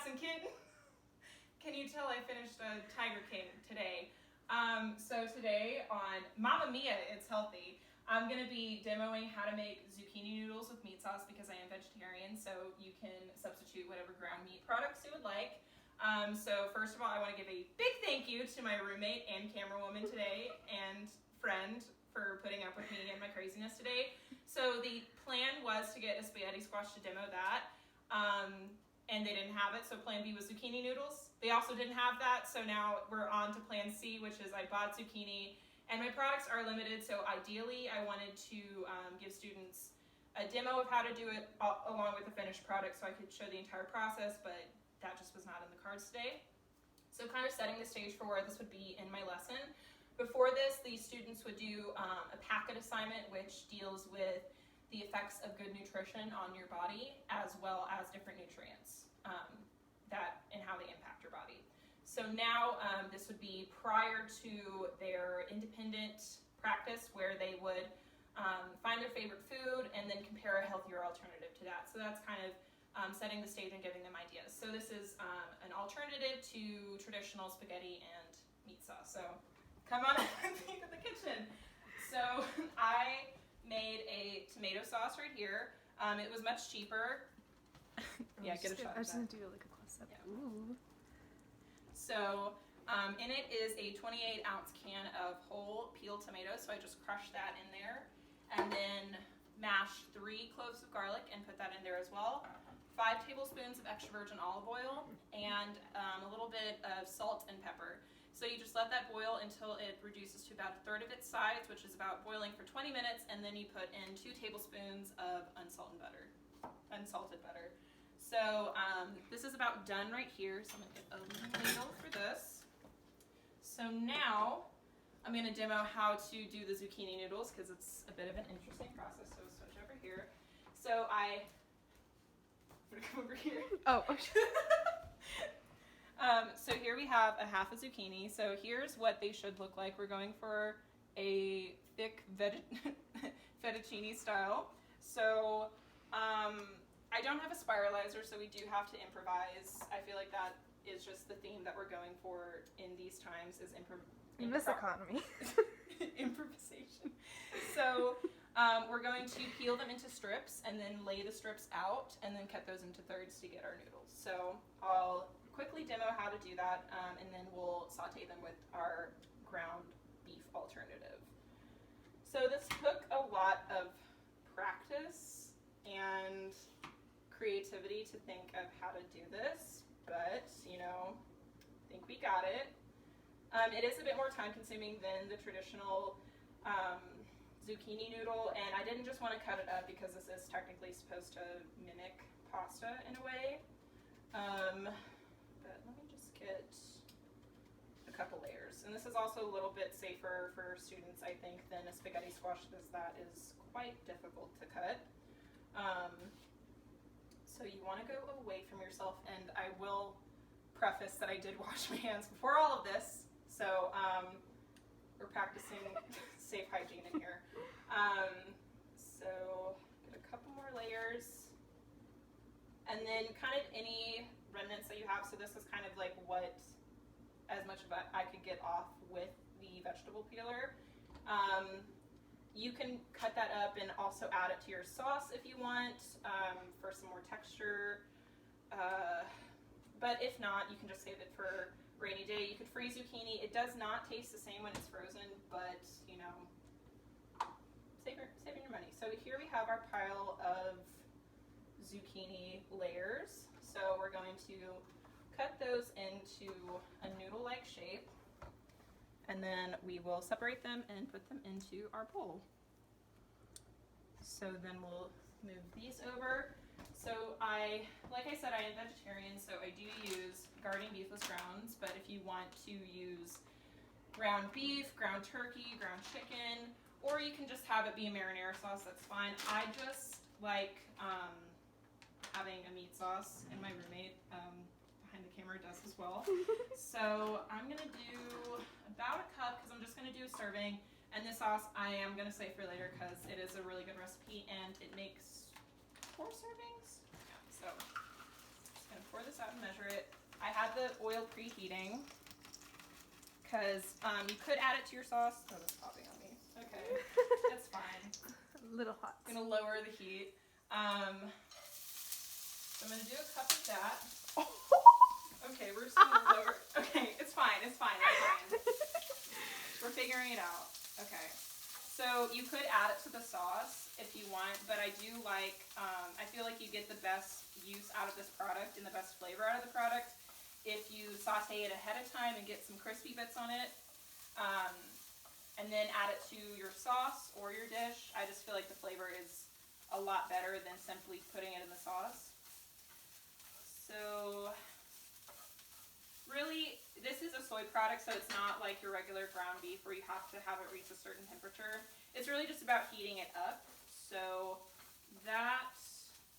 and kitten. Can you tell I finished a Tiger King today? So today on Mamma Mia, It's Healthy, I'm going to be demoing how to make zucchini noodles with meat sauce because I am vegetarian, so you can substitute whatever ground meat products you would like. So first of all, I want to give a big thank you to my roommate and camera woman today and friend for putting up with me and my craziness today. So the plan was to get a spaghetti squash to demo that, and they didn't have it, so plan B was zucchini noodles. They also didn't have that, so now we're on to plan C, which is I bought zucchini, and my products are limited, so ideally I wanted to give students a demo of how to do it along with the finished product so I could show the entire process, but that just was not in the cards today. So kind of setting the stage for where this would be in my lesson. Before this, the students would do a packet assignment which deals with the effects of good nutrition on your body as well as different nutrients and how they impact your body. So now this would be prior to their independent practice where they would find their favorite food and then compare a healthier alternative to that. So that's kind of setting the stage and giving them ideas. So this is an alternative to traditional spaghetti and meat sauce. So come on up into the kitchen. So I made a tomato sauce right here. It was much cheaper. Yeah, get a shot. I just want to do like a close up. Yeah. Ooh. So in it is a 28-ounce can of whole peeled tomatoes. So I just crushed that in there, and then mashed 3 cloves of garlic and put that in there as well. 5 tablespoons of extra virgin olive oil and a little bit of salt and pepper. So you just let that boil until it reduces to about 1/3 of its size, which is about boiling for 20 minutes, and then you put in 2 tablespoons of unsalted butter. So this is about done right here, so I'm going to get a ladle for this. So now I'm going to demo how to do the zucchini noodles because it's a bit of an interesting process, so switch over here. So I'm going to come over here. Oh. So here we have a half a zucchini. So here's what they should look like. We're going for a thick fettuccine style. So I don't have a spiralizer, so we do have to improvise. I feel like that is just the theme that we're going for in these times is in this economy. Improvisation. So we're going to peel them into strips and then lay the strips out and then cut those into thirds to get our noodles. So I'll quickly demo how to do that, and then we'll saute them with our ground beef alternative. So this took a lot of practice and creativity to think of how to do this, but I think we got it. It is a bit more time consuming than the traditional zucchini noodle, and I didn't just want to cut it up because this is technically supposed to mimic pasta in a way. But let me just get a couple layers. And this is also a little bit safer for students, I think, than a spaghetti squash because that is quite difficult to cut. So you want to go away from yourself, and I will preface that I did wash my hands before all of this, so we're practicing safe hygiene in here. So get a couple more layers, and then kind of any remnants that you have. So this is kind of like as much of it I could get off with the vegetable peeler. You can cut that up and also add it to your sauce if you want for some more texture. But if not, you can just save it for rainy day. You could freeze zucchini. It does not taste the same when it's frozen, but saving your money. So here we have our pile of zucchini layers. So we're going to cut those into a noodle-like shape, and then we will separate them and put them into our bowl. So then we'll move these over. So like I said, I am vegetarian, so I do use garden beefless grounds, but if you want to use ground beef, ground turkey, ground chicken, or you can just have it be a marinara sauce, that's fine. I just like having a meat sauce, and my roommate behind the camera does as well. So I'm gonna do about a cup because I'm just gonna do a serving, and this sauce I am gonna save for later because it is a really good recipe and it makes 4 servings. Yeah, so just gonna pour pour this out and measure it. I had the oil preheating because you could add it to your sauce. Oh, that's popping on me. Okay, that's fine. A little hot. I'm gonna lower the heat. So I'm gonna do a cup of that. Okay, we're just gonna lower. Okay, it's fine. It's fine. It's fine. We're figuring it out. Okay. So you could add it to the sauce if you want, but I do like, I feel like you get the best use out of this product and the best flavor out of the product if you saute it ahead of time and get some crispy bits on it, and then add it to your sauce or your dish. I just feel like the flavor is a lot better than simply putting it in the sauce. So really, this is a soy product, so it's not like your regular ground beef where you have to have it reach a certain temperature. It's really just about heating it up. So that,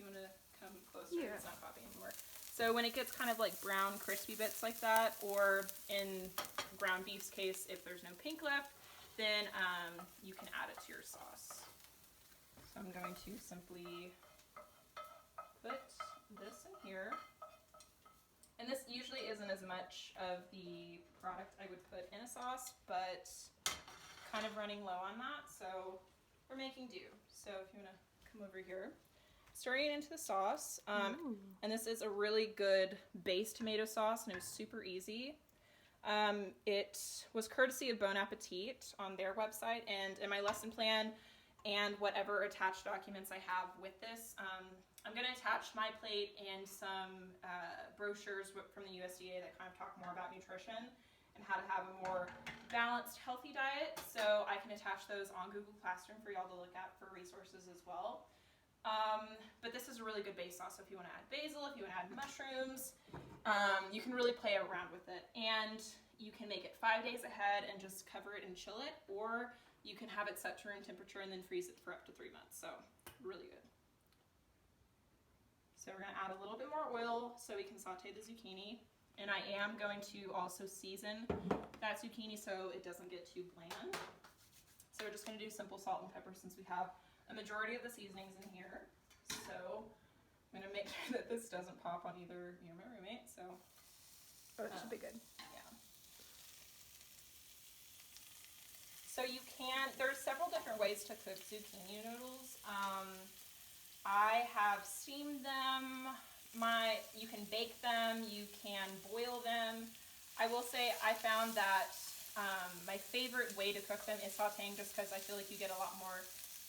you want to come closer? Yeah. It's not popping anymore. So when it gets kind of like brown, crispy bits like that, or in ground beef's case, if there's no pink left, then you can add it to your sauce. So I'm going to simply put this in here. And this usually isn't as much of the product I would put in a sauce, but kind of running low on that, so we're making do. So if you want to come over here, stirring it into the sauce, and this is a really good base tomato sauce, and it was super easy. It was courtesy of Bon Appetit on their website, and in my lesson plan and whatever attached documents I have with this, I'm going to attach my plate and some brochures from the USDA that kind of talk more about nutrition and how to have a more balanced, healthy diet. So I can attach those on Google Classroom for y'all to look at for resources as well. But this is a really good base sauce. So if you want to add basil, if you want to add mushrooms, you can really play around with it. And you can make it 5 days ahead and just cover it and chill it, or you can have it set to room temperature and then freeze it for up to 3 months. So really good. So we're going to add a little bit more oil so we can saute the zucchini. And I am going to also season that zucchini so it doesn't get too bland. So we're just going to do simple salt and pepper since we have a majority of the seasonings in here. So I'm going to make sure that this doesn't pop on either, you know, my roommate. So Oh, it should be good. yeah. So you can, there's several different ways to cook zucchini noodles. I have steamed them. You can bake them. You can boil them. I will say I found that my favorite way to cook them is sauteing, just because I feel like you get a lot more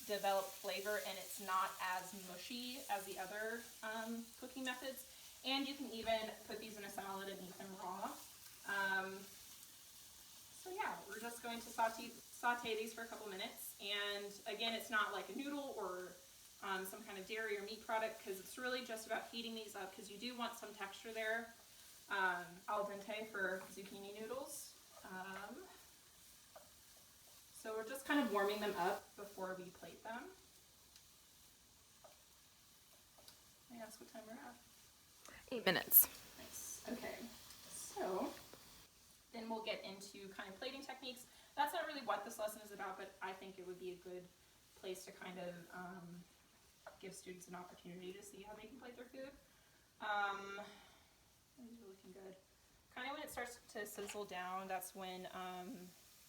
developed flavor and it's not as mushy as the other cooking methods. And you can even put these in a salad and eat them raw. So yeah, we're just going to saute these for a couple minutes. And again, it's not like a noodle or some kind of dairy or meat product, because it's really just about heating these up, because you do want some texture there. Al dente for zucchini noodles. So we're just kind of warming them up before we plate them. May I ask what time we're at? 8 minutes. Nice. Okay. So then we'll get into kind of plating techniques. That's not really what this lesson is about, but I think it would be a good place to kind of give students an opportunity to see how they can plate their food. These are looking good. Kind of when it starts to sizzle down, that's when,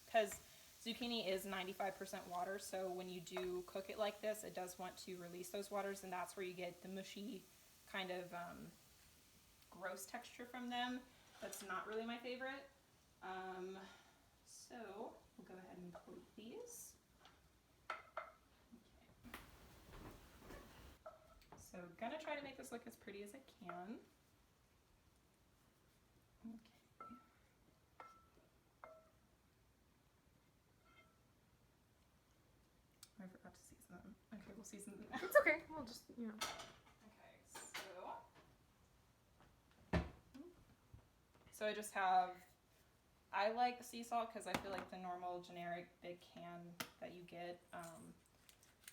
because zucchini is 95% water, so when you do cook it like this, it does want to release those waters, and that's where you get the mushy kind of gross texture from them. That's not really my favorite. So we'll go ahead and plate these. So gonna try to make this look as pretty as I can. Okay. I forgot to season them. Okay, we'll season them now. It's okay. We'll just, you know. Okay, so I just have, I like sea salt because I feel like the normal generic big can that you get,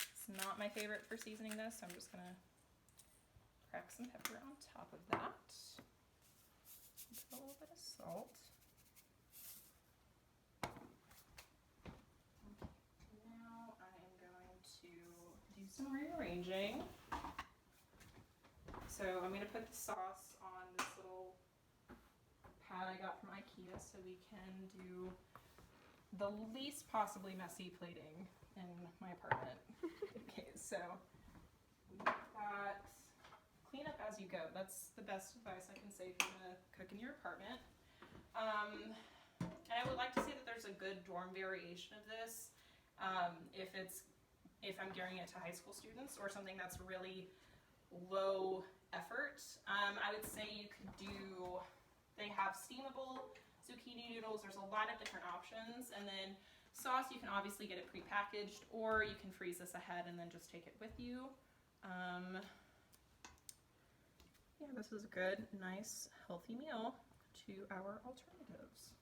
it's not my favorite for seasoning this, so I'm just gonna crack some pepper on top of that. Put a little bit of salt. Okay, now I am going to do some rearranging. So I'm going to put the sauce on the pad I got from IKEA so we can do the least possibly messy plating in my apartment. Okay, so we've got clean up as you go. That's the best advice I can say if you're gonna cook in your apartment. And I would like to say that there's a good dorm variation of this. If I'm gearing it to high school students or something that's really low effort, I would say you could do, they have steamable zucchini noodles. There's a lot of different options. And then sauce, you can obviously get it prepackaged, or you can freeze this ahead and then just take it with you. Yeah, this is a good, nice, healthy meal to our alternatives.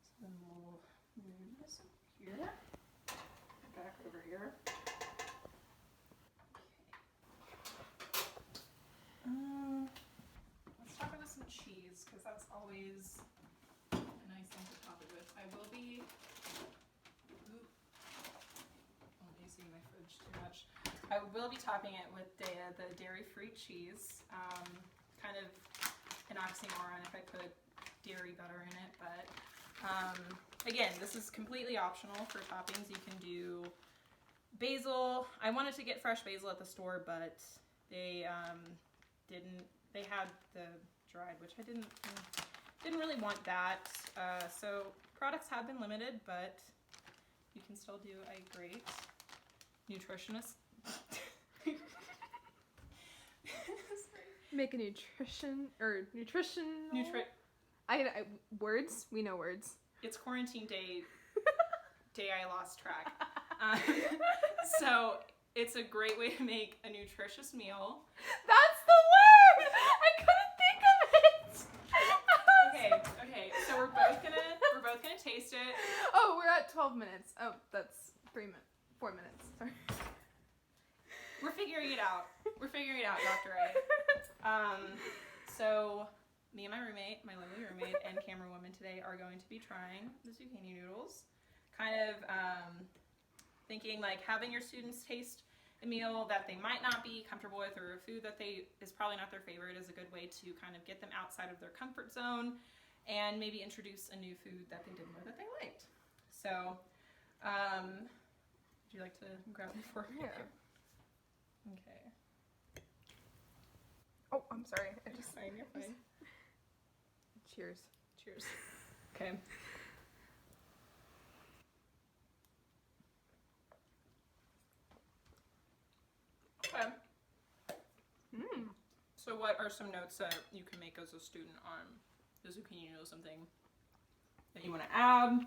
So then we'll move this up here, back over here. Okay. Let's talk about some cheese, because that's always a nice thing to top it with. I will be using my fridge too much. I will be topping it with the dairy-free cheese. Kind of an oxymoron if I put dairy butter in it, but again, this is completely optional for toppings. You can do basil. I wanted to get fresh basil at the store, but they didn't. They had the dried, which I didn't really want that. So products have been limited, but you can still do a great nutritionist. Make a nutrition or nutritional. Words. We know words. It's quarantine day. Day I lost track. So it's a great way to make a nutritious meal. That's the word. I couldn't think of it. Okay. So we're both gonna taste it. Oh, we're at 12 minutes. Oh, that's 4 minutes. Sorry. We're figuring it out. Dr. A. So me and my lovely roommate and camera woman today are going to be trying the zucchini noodles. Kind of thinking like having your students taste a meal that they might not be comfortable with, or a food that is probably not their favorite, is a good way to kind of get them outside of their comfort zone and maybe introduce a new food that they didn't know that they liked. So, would you like to grab me for me? Yeah. Okay. Oh, I'm sorry. You're fine. Cheers. Okay. Okay. So what are some notes that you can make as a student on the zucchini noodle? Something that you want to add?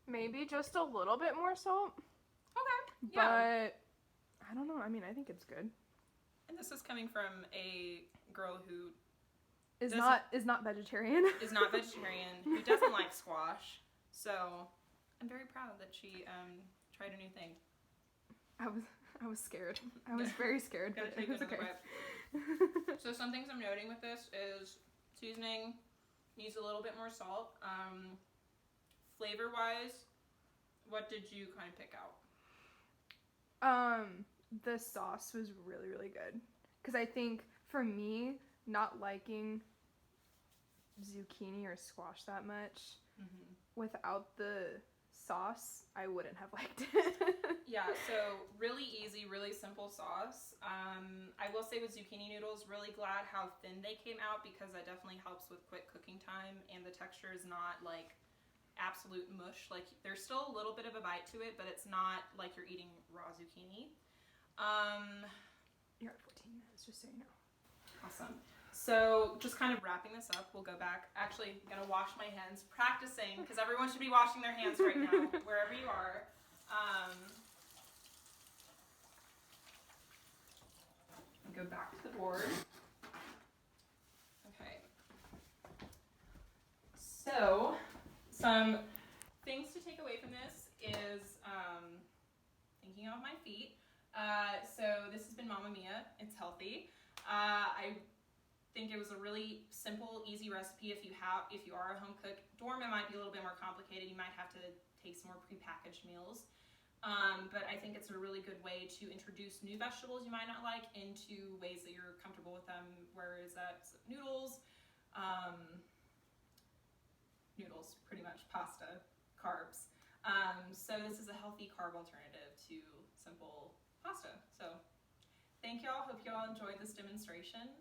Maybe just a little bit more salt. Okay. Yeah. But I don't know. I mean, I think it's good. And this is coming from a girl who is not vegetarian. Is not vegetarian, who doesn't like squash. So I'm very proud that she tried a new thing. I was scared. I was very scared, but it was okay. So some things I'm noting with this is seasoning needs a little bit more salt. Flavor-wise, what did you kind of pick out? The sauce was really, really good. Because I think for me, not liking zucchini or squash that much, without the sauce, I wouldn't have liked it. Yeah, so really easy, really simple sauce. I will say with zucchini noodles, really glad how thin they came out, because that definitely helps with quick cooking time, and the texture is not like absolute mush. Like, there's still a little bit of a bite to it, but it's not like you're eating raw zucchini. You're at 14 minutes, just so you know. Awesome. So just kind of wrapping this up, we'll go back. Actually, I'm going to wash my hands, practicing, because everyone should be washing their hands right now, wherever you are. Go back to the board. Okay. So, some things to take away from this is thinking of my feet. So this has been Mamma Mia. It's healthy. I think it was a really simple, easy recipe if you are a home cook. Dorm, it might be a little bit more complicated. You might have to take some more prepackaged meals. But I think it's a really good way to introduce new vegetables you might not like into ways that you're comfortable with them. Where is that? So noodles, pretty much pasta, carbs. So this is a healthy carb alternative to simple pasta. So thank y'all. Hope y'all enjoyed this demonstration.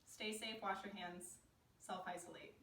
Stay safe, wash your hands, self-isolate.